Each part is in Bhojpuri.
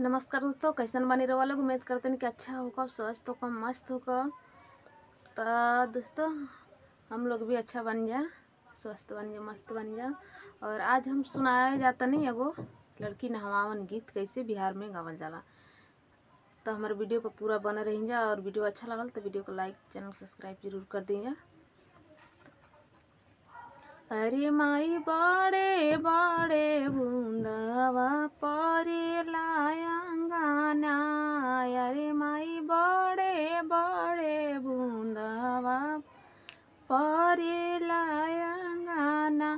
नमस्कार दोस्तों, कैसन बनी रहो लोग। उम्मीद करते हैं कि अच्छा होगा, स्वस्थ होगा, मस्त होगा। तो दोस्तों हम लोग भी अच्छा बन जा, स्वस्थ बन जा, मस्त बन जा। और आज हम सुनाया जाता नहीं एगो लड़की नहवावन गीत कैसे बिहार में गावल जाला। तो हमारे वीडियो पर पूरा बना रही जा। और वीडियो अच्छा लगल तो वीडियो को लाइक, चैनल सब्सक्राइब जरूर कर दीजिए। अरे माई बड़े बड़े बूंदवा परेला अंगना, अरे माई बड़े बड़े बूंदवा परेला अंगना,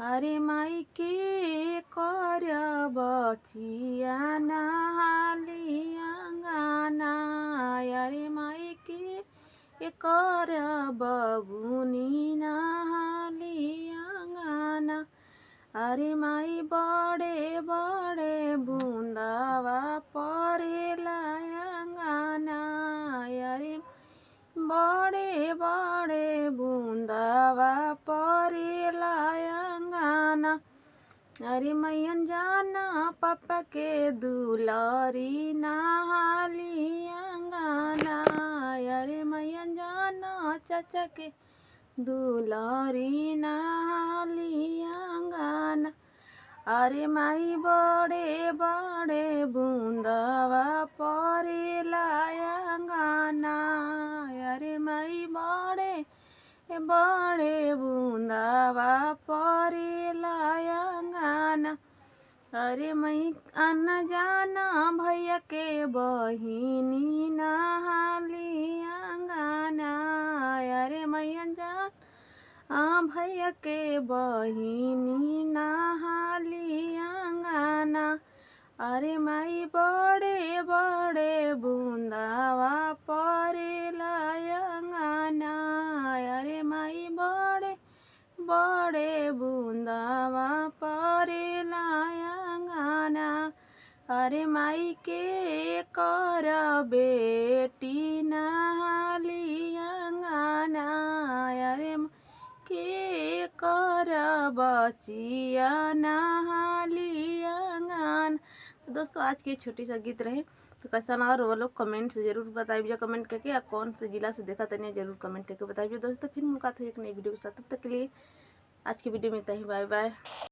अरे माई के कर बचिया नहाली अंगना, अरे माई के कर बबुनी नहाली अंगना, अरे माई बड़े बड़े बूंदवा परेला अंगना, अरे बड़े बड़े बूंदवा परेला अंगना, अरे मैयन जाना पापा के दुलारी नहाली अंगना, अरे मैयन जाना चाचा के दुलारी नहाली अंगना, अरे माई बड़े बड़े बूंदवा परेला अंगना, अरे माई बड़े बड़े बूंदवा परेला अंगना, अरे मई अन्न जाना भैया के बहिनी नहाली अंगना, अरे मैयन जाना भैया के बहिनी नहाली अंगना, अरे माई बड़े बड़े बूंदवा परेला अंगना, अरे माई बड़े बड़े बूंदवा परेला अंगना, अरे माई के कर बेटी नहाली अंगना, अरे के कर बचिया नहाली अंगना। तो दोस्तों आज की छोटी सा गीत रहे। तो कैसा ना, और वो लोग कमेंट से जरूर बताइए, कमेंट करके, या कौन से जिला से देखा तनिया जरूर कमेंट करके बताइए दोस्तों। फिर मुलाकात है एक नई वीडियो के साथ, तब तक के लिए आज की वीडियो में इतना ही। By by.